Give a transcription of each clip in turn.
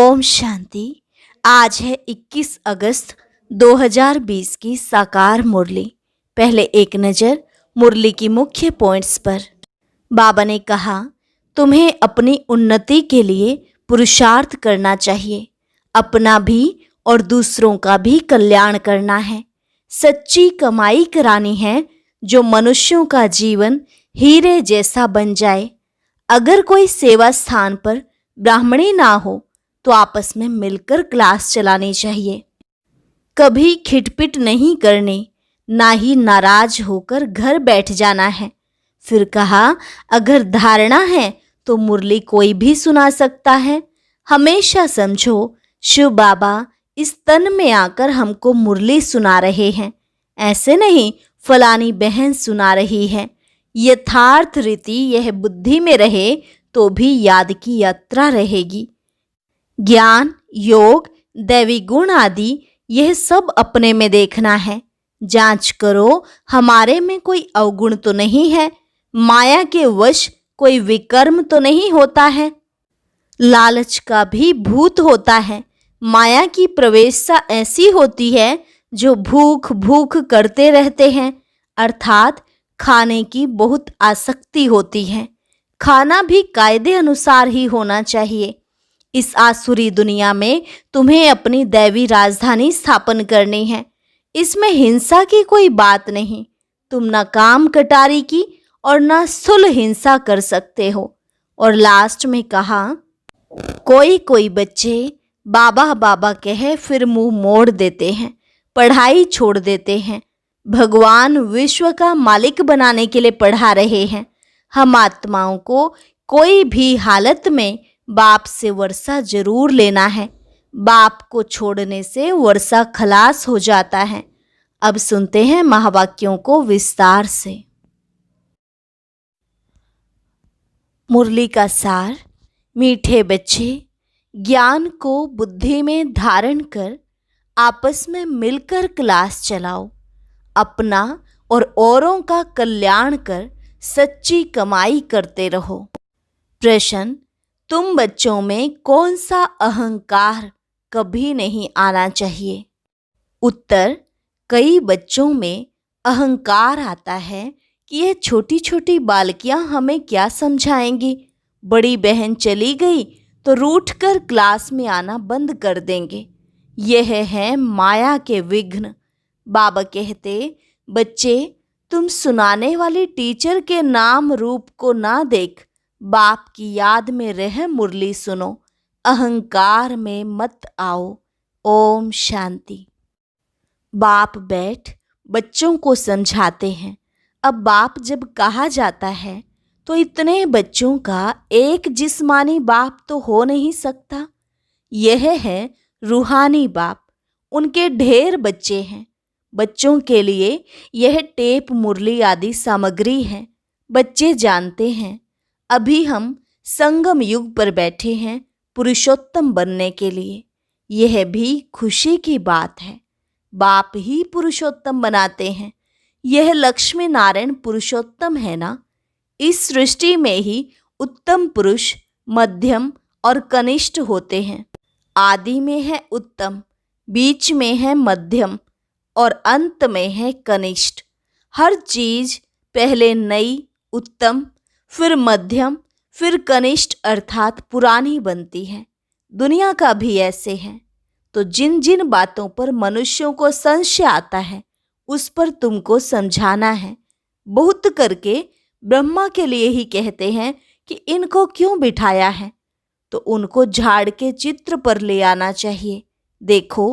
ओम शांति। आज है 21 अगस्त 2020 की साकार मुरली। पहले एक नज़र मुरली की मुख्य पॉइंट्स पर। बाबा ने कहा, तुम्हें अपनी उन्नति के लिए पुरुषार्थ करना चाहिए, अपना भी और दूसरों का भी कल्याण करना है। सच्ची कमाई करानी है जो मनुष्यों का जीवन हीरे जैसा बन जाए। अगर कोई सेवा स्थान पर ब्राह्मणी ना हो तो आपस में मिलकर क्लास चलानी चाहिए। कभी खिटपिट नहीं करनी, ना ही नाराज होकर घर बैठ जाना है। फिर कहा, अगर धारणा है तो मुरली कोई भी सुना सकता है। हमेशा समझो शिव बाबा इस तन में आकर हमको मुरली सुना रहे हैं, ऐसे नहीं फलानी बहन सुना रही है। यथार्थ रीति यह बुद्धि में रहे तो भी याद की यात्रा रहेगी। ज्ञान, योग, दैवी गुण आदि यह सब अपने में देखना है। जांच करो हमारे में कोई अवगुण तो नहीं है, माया के वश कोई विकर्म तो नहीं होता है। लालच का भी भूत होता है। माया की प्रवेशता ऐसी होती है जो भूख भूख करते रहते हैं, अर्थात खाने की बहुत आसक्ति होती है। खाना भी कायदे अनुसार ही होना चाहिए। इस आसुरी दुनिया में तुम्हें अपनी दैवी राजधानी स्थापन करनी है। इसमें हिंसा की कोई बात नहीं। तुम न काम कटारी की और न सुलह हिंसा कर सकते हो। और लास्ट में कहा, कोई कोई बच्चे बाबा बाबा कहे फिर मुंह मोड़ देते हैं, पढ़ाई छोड़ देते हैं। भगवान विश्व का मालिक बनाने के लिए पढ़ा रहे हैं। हम आत्माओं को कोई भी हालत में बाप से वर्षा जरूर लेना है। बाप को छोड़ने से वर्षा खलास हो जाता है। अब सुनते हैं महावाक्यों को विस्तार से। मुरली का सार। मीठे बच्चे, ज्ञान को बुद्धि में धारण कर आपस में मिलकर क्लास चलाओ। अपना और औरों का कल्याण कर सच्ची कमाई करते रहो। प्रश्न, तुम बच्चों में कौन सा अहंकार कभी नहीं आना चाहिए? उत्तर, कई बच्चों में अहंकार आता है कि यह छोटी छोटी बालकियां हमें क्या समझाएंगी। बड़ी बहन चली गई तो रूठकर क्लास में आना बंद कर देंगे। यह है माया के विघ्न। बाबा कहते, बच्चे तुम सुनाने वाली टीचर के नाम रूप को ना देख, बाप की याद में रह मुरली सुनो। अहंकार में मत आओ। ओम शांति। बाप बैठ बच्चों को समझाते हैं। अब बाप जब कहा जाता है तो इतने बच्चों का एक जिस्मानी बाप तो हो नहीं सकता। यह है रूहानी बाप। उनके ढेर बच्चे हैं। बच्चों के लिए यह टेप, मुरली आदि सामग्री है। बच्चे जानते हैं अभी हम संगम युग पर बैठे हैं पुरुषोत्तम बनने के लिए। यह भी खुशी की बात है। बाप ही पुरुषोत्तम बनाते हैं। यह लक्ष्मी नारायण पुरुषोत्तम है ना। इस सृष्टि में ही उत्तम पुरुष, मध्यम और कनिष्ठ होते हैं। आदि में है उत्तम, बीच में है मध्यम और अंत में है कनिष्ठ। हर चीज पहले नई, उत्तम, फिर मध्यम, फिर कनिष्ठ अर्थात पुरानी बनती है। दुनिया का भी ऐसे है। तो जिन जिन बातों पर मनुष्यों को संशय आता है उस पर तुमको समझाना है। बहुत करके ब्रह्मा के लिए ही कहते हैं कि इनको क्यों बिठाया है, तो उनको झाड़ के चित्र पर ले आना चाहिए। देखो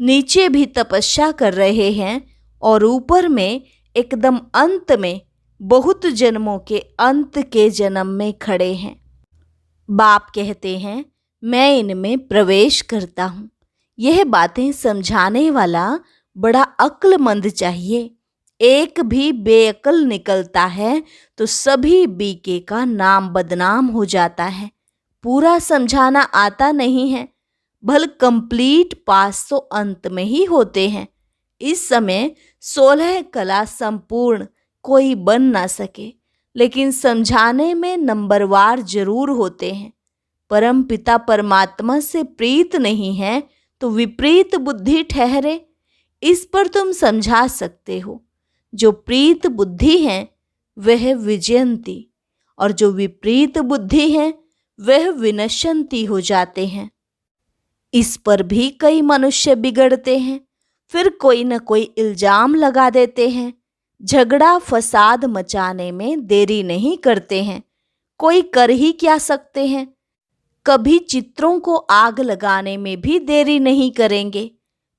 नीचे भी तपस्या कर रहे हैं और ऊपर में एकदम अंत में बहुत जन्मों के अंत के जन्म में खड़े हैं। बाप कहते हैं, मैं इनमें प्रवेश करता हूँ। यह बातें समझाने वाला बड़ा अक्लमंद चाहिए। एक भी बेअक्ल निकलता है तो सभी बीके का नाम बदनाम हो जाता है। पूरा समझाना आता नहीं है, भल कंप्लीट पास तो अंत में ही होते हैं। इस समय 16 कला संपूर्ण कोई बन ना सके, लेकिन समझाने में नंबरवार जरूर होते हैं। परम पिता परमात्मा से प्रीत नहीं है तो विपरीत बुद्धि ठहरे। इस पर तुम समझा सकते हो। जो प्रीत बुद्धि है वह विजयंती और जो विपरीत बुद्धि है वह विनश्यंती हो जाते हैं। इस पर भी कई मनुष्य बिगड़ते हैं। फिर कोई न कोई इल्जाम लगा देते हैं। झगड़ा फसाद मचाने में देरी नहीं करते हैं। कोई कर ही क्या सकते हैं। कभी चित्रों को आग लगाने में भी देरी नहीं करेंगे।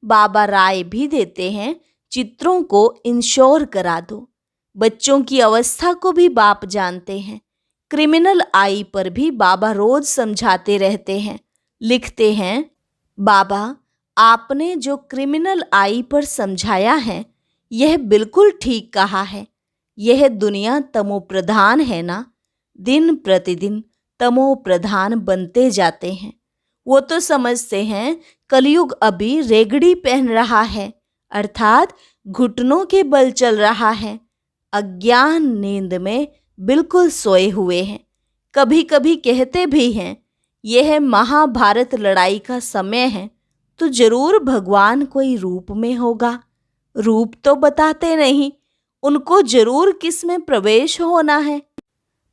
बाबा राय भी देते हैं, चित्रों को इंश्योर करा दो। बच्चों की अवस्था को भी बाप जानते हैं। क्रिमिनल आई पर भी बाबा रोज समझाते रहते हैं। लिखते हैं, बाबा आपने जो क्रिमिनल आई पर समझाया है यह बिल्कुल ठीक कहा है। यह दुनिया तमो प्रधान है ना, दिन प्रतिदिन तमो प्रधान बनते जाते हैं। वो तो समझते हैं कलयुग अभी रेगड़ी पहन रहा है, अर्थात घुटनों के बल चल रहा है। अज्ञान नींद में बिल्कुल सोए हुए हैं। कभी कभी कहते भी हैं यह महाभारत लड़ाई का समय है तो जरूर भगवान कोई रूप में होगा। रूप तो बताते नहीं, उनको जरूर किस में प्रवेश होना है।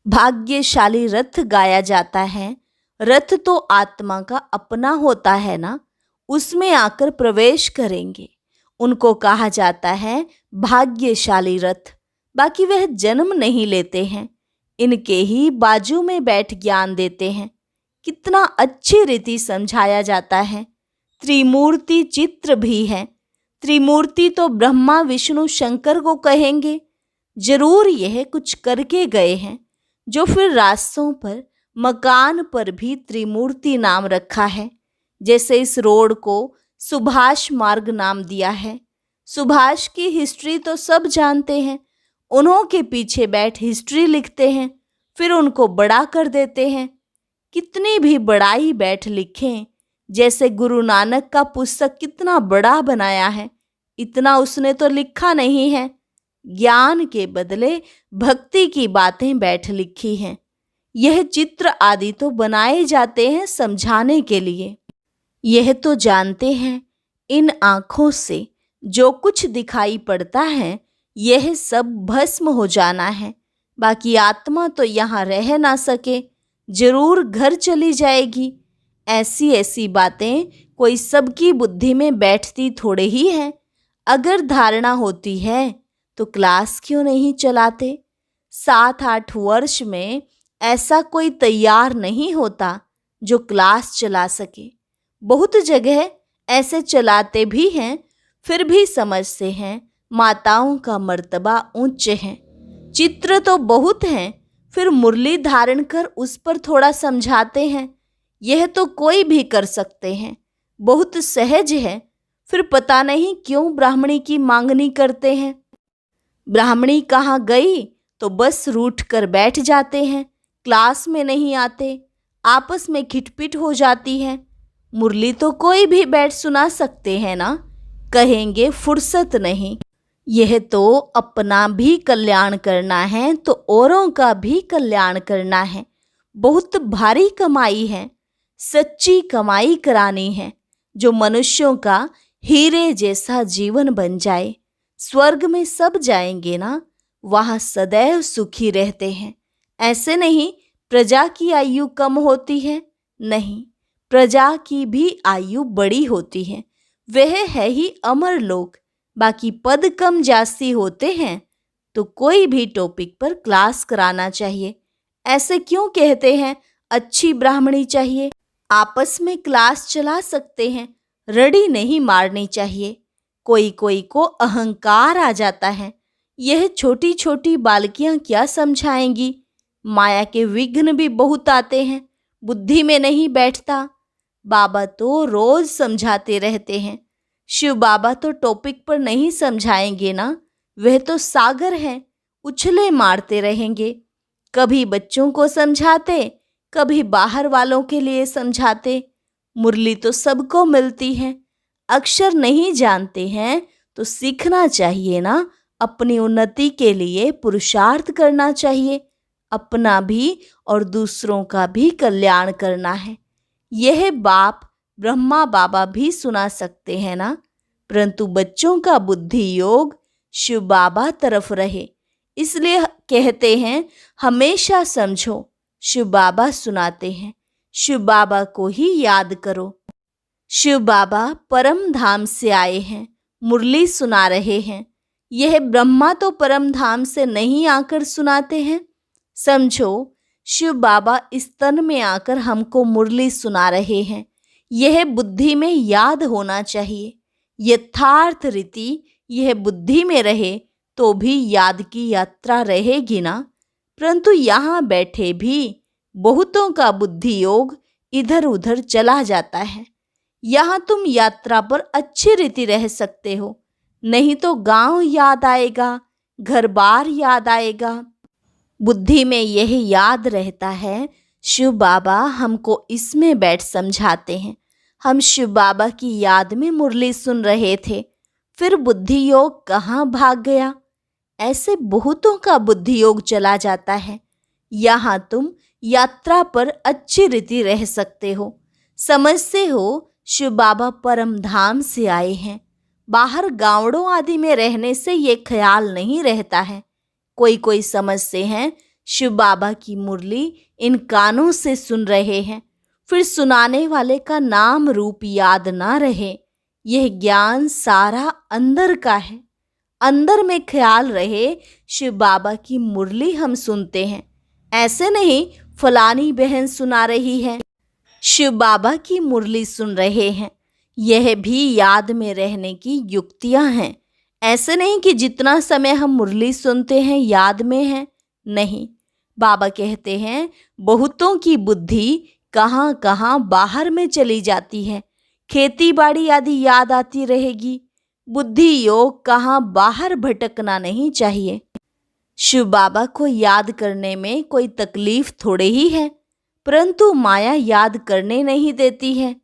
भाग्यशाली रथ गाया जाता है। रथ तो आत्मा का अपना होता है ना, उसमें आकर प्रवेश करेंगे। उनको कहा जाता है भाग्यशाली रथ। बाकी वह जन्म नहीं लेते हैं, इनके ही बाजू में बैठ ज्ञान देते हैं। कितना अच्छी रीति समझाया जाता है। त्रिमूर्ति चित्र भी है। त्रिमूर्ति तो ब्रह्मा विष्णु शंकर को कहेंगे। जरूर यह कुछ करके गए हैं जो फिर रास्तों पर मकान पर भी त्रिमूर्ति नाम रखा है। जैसे इस रोड को सुभाष मार्ग नाम दिया है। सुभाष की हिस्ट्री तो सब जानते हैं। उन्हों के पीछे बैठ हिस्ट्री लिखते हैं, फिर उनको बड़ा कर देते हैं। कितनी भी बड़ाई बैठ लिखें, जैसे गुरु नानक का पुस्तक कितना बड़ा बनाया है, इतना उसने तो लिखा नहीं है। ज्ञान के बदले भक्ति की बातें बैठ लिखी हैं। यह चित्र आदि तो बनाए जाते हैं समझाने के लिए। यह तो जानते हैं इन आँखों से जो कुछ दिखाई पड़ता है यह सब भस्म हो जाना है। बाकी आत्मा तो यहाँ रह ना सके, जरूर घर चली जाएगी। ऐसी ऐसी बातें कोई सबकी बुद्धि में बैठती थोड़े ही है। अगर धारणा होती है तो क्लास क्यों नहीं चलाते। 7-8 वर्ष में ऐसा कोई तैयार नहीं होता जो क्लास चला सके। बहुत जगह ऐसे चलाते भी हैं, फिर भी समझते हैं माताओं का मर्तबा उच्च है। चित्र तो बहुत हैं, फिर मुरली धारण कर उस पर थोड़ा समझाते हैं। यह तो कोई भी कर सकते हैं, बहुत सहज है। फिर पता नहीं क्यों ब्राह्मणी की मांगनी करते हैं। ब्राह्मणी कहाँ गई तो बस रूठ कर बैठ जाते हैं, क्लास में नहीं आते, आपस में खिटपिट हो जाती है। मुरली तो कोई भी बैठ सुना सकते हैं ना, कहेंगे फुर्सत नहीं। यह तो अपना भी कल्याण करना है तो औरों का भी कल्याण करना है। बहुत भारी कमाई है, सच्ची कमाई करानी है, जो मनुष्यों का हीरे जैसा जीवन बन जाए। स्वर्ग में सब जाएंगे ना, वहाँ सदैव सुखी रहते हैं। ऐसे नहीं प्रजा की आयु कम होती है, नहीं, प्रजा की भी आयु बड़ी होती है। वह है ही अमर लोक। बाकी पद कम जास्ती होते हैं तो कोई भी टॉपिक पर क्लास कराना चाहिए। ऐसे क्यों कहते हैं अच्छी ब्राह्मणी चाहिए। आपस में क्लास चला सकते हैं, रड़ी नहीं मारनी चाहिए। कोई कोई को अहंकार आ जाता है। यह छोटी छोटी बालकियां क्या समझाएंगी। माया के विघ्न भी बहुत आते हैं, बुद्धि में नहीं बैठता। बाबा तो रोज समझाते रहते हैं। शिव बाबा तो टॉपिक पर नहीं समझाएंगे ना, वह तो सागर है, उछले मारते रहेंगे। कभी बच्चों को समझाते, कभी बाहर वालों के लिए समझाते। मुरली तो सबको मिलती है। अक्षर नहीं जानते हैं तो सीखना चाहिए ना, अपनी उन्नति के लिए पुरुषार्थ करना चाहिए। अपना भी और दूसरों का भी कल्याण करना है। यह बाप ब्रह्मा बाबा भी सुना सकते हैं ना, परंतु बच्चों का बुद्धि योग शिव बाबा तरफ रहे, इसलिए कहते हैं हमेशा समझो शिव बाबा सुनाते हैं, शिव बाबा को ही याद करो। शिव बाबा परम धाम से आए हैं, मुरली सुना रहे हैं। यह ब्रह्मा तो परम धाम से नहीं आकर सुनाते हैं। समझो शिव बाबा इस तन में आकर हमको मुरली सुना रहे हैं। यह बुद्धि में याद होना चाहिए। यथार्थ रीति यह बुद्धि में रहे तो भी याद की यात्रा रहेगी ना, परंतु यहाँ बैठे भी बहुतों का बुद्धि योग इधर उधर चला जाता है। यहाँ तुम यात्रा पर अच्छी रीति रह सकते हो, नहीं तो गांव याद आएगा, घर बार याद आएगा। बुद्धि में यह याद रहता है। शिव बाबा हमको इसमें बैठ समझाते हैं। हम शिव बाबा की याद में मुरली सुन रहे थे, फिर बुद्धि योग कहाँ भाग गया। ऐसे बहुतों का बुद्धि योग चला जाता है। यहाँ तुम यात्रा पर अच्छी रीति रह सकते हो। समझते हो शिव बाबा परम धाम से आए हैं। बाहर गांवड़ों आदि में रहने से ये ख्याल नहीं रहता है। कोई कोई समझते हैं शिव बाबा की मुरली इन कानों से सुन रहे हैं, फिर सुनाने वाले का नाम रूप याद ना रहे। यह ज्ञान सारा अंदर का है। अंदर में ख्याल रहे शिव बाबा की मुरली हम सुनते हैं, ऐसे नहीं फलानी बहन सुना रही है, शिव बाबा की मुरली सुन रहे हैं। यह भी याद में रहने की युक्तियां हैं। ऐसे नहीं कि जितना समय हम मुरली सुनते हैं याद में है, नहीं। बाबा कहते हैं बहुतों की बुद्धि कहाँ कहाँ बाहर में चली जाती है। खेती बाड़ी आदि याद आती रहेगी। बुद्धि योग कहाँ बाहर भटकना नहीं चाहिए। शिव बाबा को याद करने में कोई तकलीफ थोड़े ही है, परंतु माया याद करने नहीं देती है।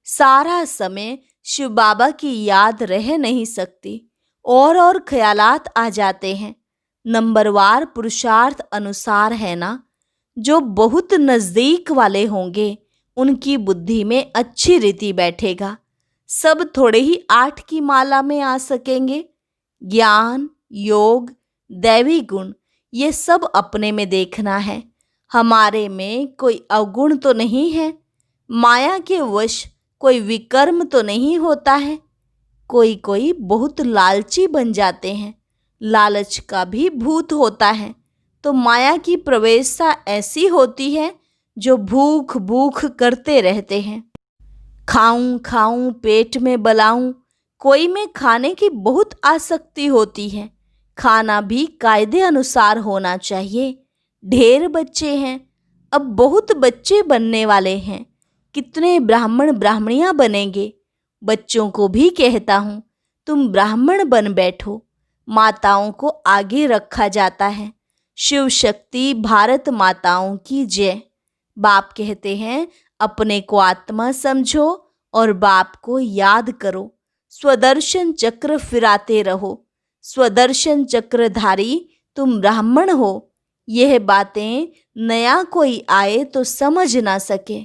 सारा समय शिव बाबा की याद रह नहीं सकती, और ख्यालात आ जाते हैं। नंबरवार पुरुषार्थ अनुसार है ना। जो बहुत नज़दीक वाले होंगे उनकी बुद्धि में अच्छी रीति बैठेगा। सब थोड़े ही 8 की माला में आ सकेंगे। ज्ञान योग दैवी गुण ये सब अपने में देखना है। हमारे में कोई अवगुण तो नहीं है। माया के वश कोई विकर्म तो नहीं होता है। कोई कोई बहुत लालची बन जाते हैं। लालच का भी भूत होता है, तो माया की प्रवेशता ऐसी होती है जो भूख भूख करते रहते हैं। खाऊं खाऊं पेट में बलाऊं। कोई में खाने की बहुत आसक्ति होती है। खाना भी कायदे अनुसार होना चाहिए। ढेर बच्चे हैं, अब बहुत बच्चे बनने वाले हैं। कितने ब्राह्मण ब्राह्मणियां बनेंगे। बच्चों को भी कहता हूँ तुम ब्राह्मण बन बैठो। माताओं को आगे रखा जाता है। शिव शक्ति भारत माताओं की जय। बाप कहते हैं अपने को आत्मा समझो और बाप को याद करो। स्वदर्शन चक्र फिराते रहो। स्वदर्शन चक्रधारी तुम ब्राह्मण हो। यह बातें नया कोई आए तो समझ ना सके।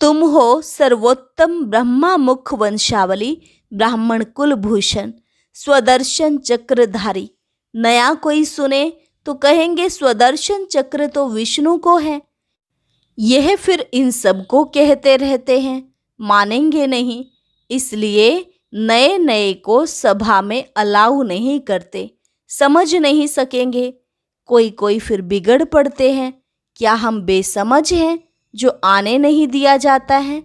तुम हो सर्वोत्तम ब्रह्मा मुख वंशावली ब्राह्मण कुलभूषण स्वदर्शन चक्रधारी। नया कोई सुने तो कहेंगे स्वदर्शन चक्र तो विष्णु को है। यह फिर इन सबको कहते रहते हैं, मानेंगे नहीं। इसलिए नए नए को सभा में अलाउ नहीं करते, समझ नहीं सकेंगे। कोई कोई फिर बिगड़ पड़ते हैं। क्या हम बेसमझ हैं जो आने नहीं दिया जाता है?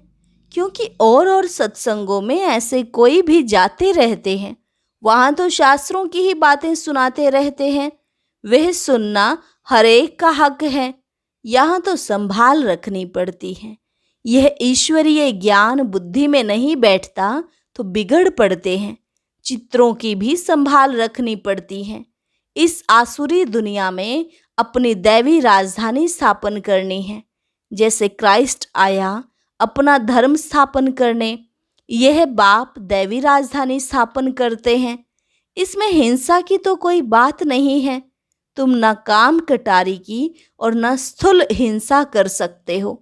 क्योंकि और सत्संगों में ऐसे कोई भी जाते रहते हैं, वहाँ तो शास्त्रों की ही बातें सुनाते रहते हैं। वह सुनना हर एक का हक है। यहाँ तो संभाल रखनी पड़ती है। यह ईश्वरीय ज्ञान बुद्धि में नहीं बैठता तो बिगड़ पड़ते हैं। चित्रों की भी संभाल रखनी पड़ती है। इस आसुरी दुनिया में अपनी दैवी राजधानी स्थापन करनी है। जैसे क्राइस्ट आया अपना धर्म स्थापन करने, यह बाप दैवी राजधानी स्थापन करते हैं। इसमें हिंसा की तो कोई बात नहीं है। तुम न काम कटारी की और न स्थूल हिंसा कर सकते हो।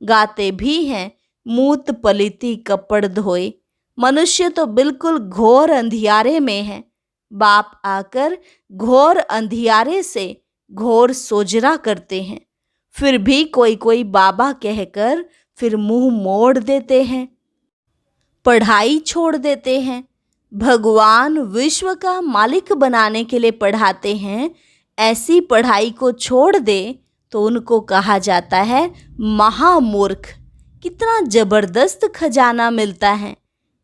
गाते भी हैं मूत पलिती कपड़ धोए। मनुष्य तो बिल्कुल घोर अंधियारे में है। बाप आकर घोर अंधियारे से घोर सोजरा करते हैं। फिर भी कोई कोई बाबा कहकर फिर मुंह मोड़ देते हैं, पढ़ाई छोड़ देते हैं। भगवान विश्व का मालिक बनाने के लिए पढ़ाते हैं। ऐसी पढ़ाई को छोड़ दे तो उनको कहा जाता है महामूर्ख। कितना जबरदस्त खजाना मिलता है।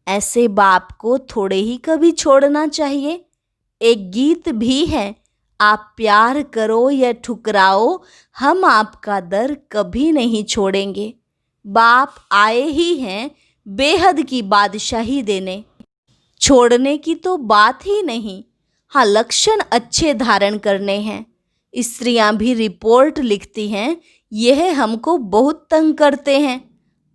ऐसे बाप को थोड़े ही कभी छोड़ना चाहिए। एक गीत भी है, आप प्यार करो या ठुकराओ, हम आपका दर कभी नहीं छोड़ेंगे। बाप आए ही हैं बेहद की बादशाही देने। छोड़ने की तो बात ही नहीं। हाँ, लक्षण अच्छे धारण करने हैं। स्त्रियां भी रिपोर्ट लिखती हैं, यह हमको बहुत तंग करते हैं।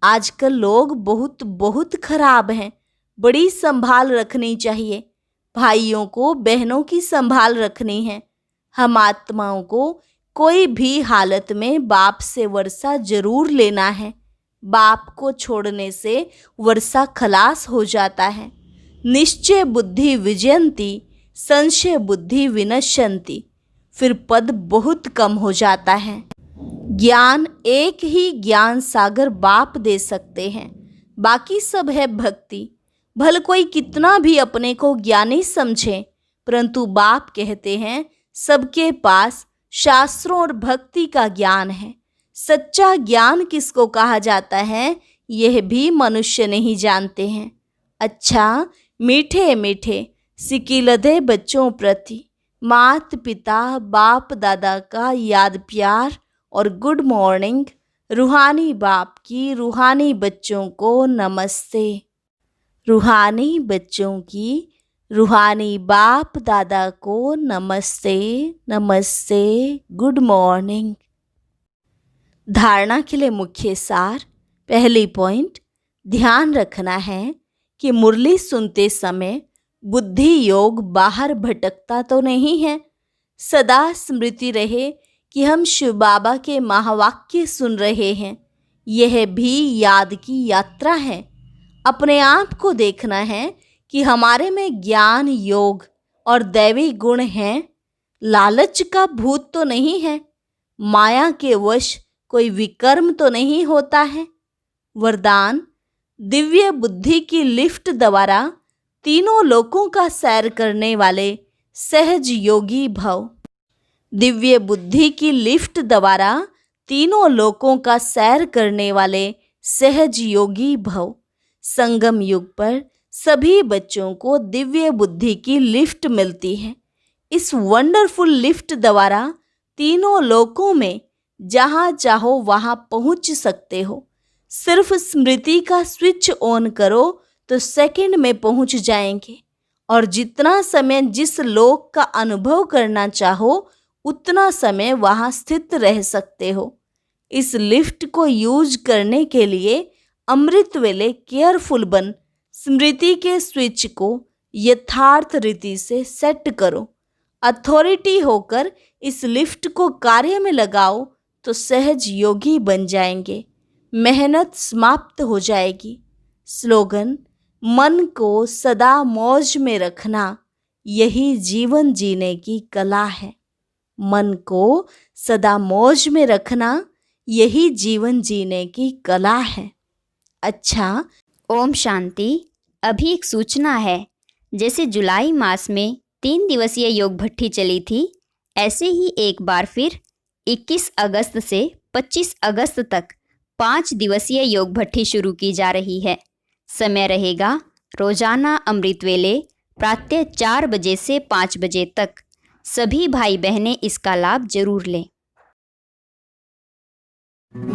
आजकल लोग बहुत बहुत खराब हैं। बड़ी संभाल रखनी चाहिए। भाइयों को बहनों की संभाल रखनी है। हम आत्माओं को कोई भी हालत में बाप से वर्षा जरूर लेना है। बाप को छोड़ने से वर्षा खलास हो जाता है। निश्चय बुद्धि विजयंती, संशय बुद्धि विनश्यंती। फिर पद बहुत कम हो जाता है। ज्ञान एक ही ज्ञान सागर बाप दे सकते हैं, बाकी सब है भक्ति। भल कोई कितना भी अपने को ज्ञानी समझे, परंतु बाप कहते हैं सबके पास शास्त्रों और भक्ति का ज्ञान है। सच्चा ज्ञान किसको कहा जाता है, यह भी मनुष्य नहीं जानते हैं। अच्छा, मीठे मीठे सिकिलधे बच्चों प्रति मात पिता बाप दादा का याद प्यार और गुड मॉर्निंग। रूहानी बाप की रूहानी बच्चों को नमस्ते। रूहानी बच्चों की रूहानी बाप दादा को नमस्ते नमस्ते, गुड मॉर्निंग। धारणा के लिए मुख्य सार। पहली पॉइंट, ध्यान रखना है कि मुरली सुनते समय बुद्धि योग बाहर भटकता तो नहीं है। सदा स्मृति रहे कि हम शिव बाबा के महावाक्य सुन रहे हैं। यह भी याद की यात्रा है। अपने आप को देखना है कि हमारे में ज्ञान योग और दैवी गुण हैं। लालच का भूत तो नहीं है। माया के वश कोई विकर्म तो नहीं होता है। वरदान, दिव्य बुद्धि की लिफ्ट द्वारा तीनों लोकों का सैर करने वाले सहज योगी भव। दिव्य बुद्धि की लिफ्ट द्वारा तीनों लोकों का सैर करने वाले सहज योगी भव। संगम युग पर सभी बच्चों को दिव्य बुद्धि की लिफ्ट मिलती है। इस वंडरफुल लिफ्ट द्वारा तीनों लोकों में जहाँ चाहो वहाँ पहुँच सकते हो। सिर्फ स्मृति का स्विच ऑन करो तो सेकंड में पहुँच जाएंगे, और जितना समय जिस लोक का अनुभव करना चाहो उतना समय वहाँ स्थित रह सकते हो। इस लिफ्ट को यूज करने के लिए अमृत वेले केयरफुल बन स्मृति के स्विच को यथार्थ रीति से सेट करो। अथॉरिटी होकर इस लिफ्ट को कार्य में लगाओ तो सहज योगी बन जाएंगे। मेहनत समाप्त हो जाएगी। स्लोगन, मन को सदा मौज में रखना यही जीवन जीने की कला है। मन को सदा मौज में रखना यही जीवन जीने की कला है। अच्छा, ओम शांति। अभी एक सूचना है, जैसे जुलाई मास में 3 दिवसीय योग भट्टी चली थी, ऐसे ही एक बार फिर 21 अगस्त से 25 अगस्त तक 5 दिवसीय योग भट्टी शुरू की जा रही है। समय रहेगा रोजाना अमृत वेले प्रातः 4 बजे से 5 बजे तक। सभी भाई बहनें इसका लाभ जरूर लें।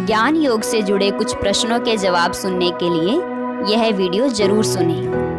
ज्ञान योग से जुड़े कुछ प्रश्नों के जवाब सुनने के लिए यह वीडियो जरूर सुनें।